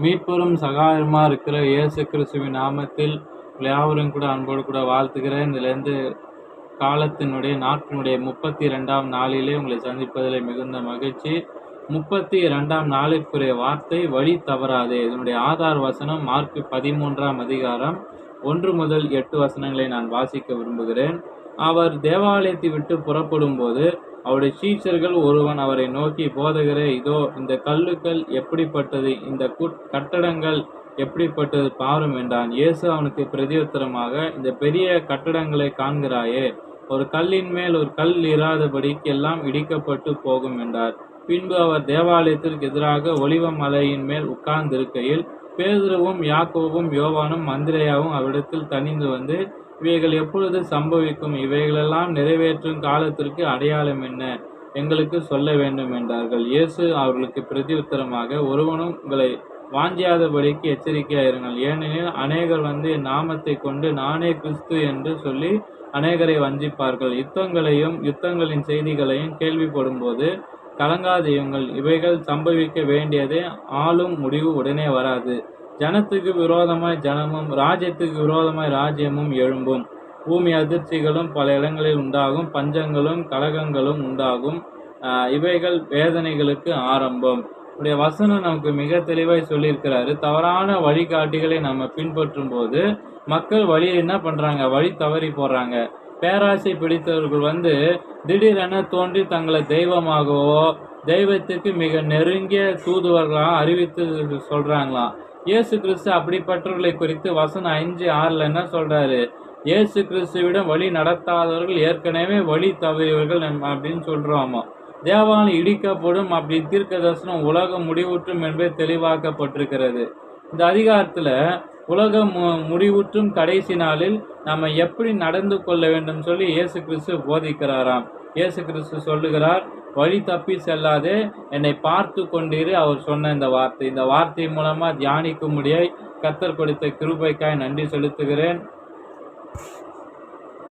மீட்பெரும் சகாயமா இருக்கிற இயேசு கிறிஸ்துவின் நாமத்தில் யாவரும் கூட அன்போடு கூட வாழ்த்துகிறேன். இதுலேருந்து நாட்டினுடைய 32ஆம் நாளிலே உங்களை சந்திப்பதில் மிகுந்த மகிழ்ச்சி. 32ஆம் நாளிற்குரிய வார்த்தை வழி தவறாதே. இதனுடைய ஆதார வசனம் மார்க் 13ஆம் அதிகாரம் 1 முதல் 8 வசனங்களை நான் வாசிக்க விரும்புகிறேன். அவர் தேவாலயத்தை விட்டு புறப்படும் போது அவருடைய சீஷர்கள் ஒருவன் அவரை நோக்கி, போதகரே, இதோ இந்த கல்லுக்கள் எப்படிப்பட்டது, இந்த கட்டடங்கள் எப்படிப்பட்டது பாரும் என்றான். இயேசு அவனுக்கு பிரதியுத்தரமாக, இந்த பெரிய கட்டடங்களை காண்கிறாயே, ஒரு கல்லின் மேல் ஒரு கல் இராதபடிக்கு எல்லாம் இடிக்கப்பட்டு போகும் என்றார். பின்பு அவர் தேவாலயத்திற்கு எதிராக ஒலிவ மலையின் மேல் உட்கார்ந்திருக்கையில் பேதுருவும் யாக்கோபும் யோவானும் அந்திரேயாவும் அவ்விடத்தில் தனிந்து வந்து, இவைகள் எப்பொழுது சம்பவிக்கும், இவைகளெல்லாம் நிறைவேற்றும் காலத்திற்கு அடையாளம் என்ன, எங்களுக்கு சொல்ல வேண்டும் என்றார்கள். இயேசு அவர்களுக்கு பிரதியுத்தரமாக, ஒருவனும் உங்களை வாஞ்சியாதபடிக்கு எச்சரிக்கையாயிருங்கள். ஏனெனில் அநேகர் வந்து என் நாமத்தை கொண்டு நானே கிறிஸ்து என்று சொல்லி அநேகரை வஞ்சிப்பார்கள். யுத்தங்களின் செய்திகளையும் கேள்விப்படும் போது கலங்காதேயுங்கள். இவைகள் சம்பவிக்க வேண்டியதே, ஆளும் முடிவு உடனே வராது. ஜனத்துக்கு விரோதமாய் ஜனமும் ராஜ்யத்துக்கு விரோதமாய் ராஜ்யமும் எழும்பும். பூமி அதிர்ச்சிகளும் பல இடங்களில் உண்டாகும். பஞ்சங்களும் கலகங்களும் உண்டாகும். இவைகள் வேதனைகளுக்கு ஆரம்பம். உடைய வசனம் நமக்கு மிக தெளிவாய் சொல்லியிருக்கிறாரு. தவறான வழிகாட்டிகளை நம்ம பின்பற்றும் போது மக்கள் வழி என்ன பண்றாங்க, வழி தவறி போடுறாங்க. பேராசை பிடித்தவர்கள் வந்து திடீரென தோன்றி தங்களை தெய்வமாகவோ தெய்வத்துக்கு மிக நெருங்கிய தூதுவர்களாக அறிவித்து சொல்றாங்களாம். இயேசு கிறிஸ்து அப்படிப்பட்டவர்களை குறித்து வசனம் 5:6 என்ன சொல்றாரு, இயேசு கிறிஸ்துவிடம் வழி நடத்தாதவர்கள் ஏற்கனவே வழி தவறியவர்கள் அப்படின்னு சொல்றோமோ. தேவாலயம் இடிக்கப்படும் அப்படி தீர்க்க தரிசனம் உலகம் முடிவுற்றும் என்பது தெளிவாக்கப்பட்டிருக்கிறது. இந்த அதிகாரத்துல உலகம் முடிவுற்றும் கடைசி நாளில் நம்ம எப்படி நடந்து கொள்ள வேண்டும் சொல்லி இயேசு கிறிஸ்து போதிக்கிறாராம். இயேசு கிறிஸ்து சொல்லுகிறார், வழி தப்பி செல்லாதே, என்னை பார்த்து கொண்டிரு. அவர் சொன்ன இந்த வார்த்தை மூலமா தியானிக்கும்படியாய் கர்த்தர் கொடுத்த கிருபைக்காய் நன்றி செலுத்துகிறேன்.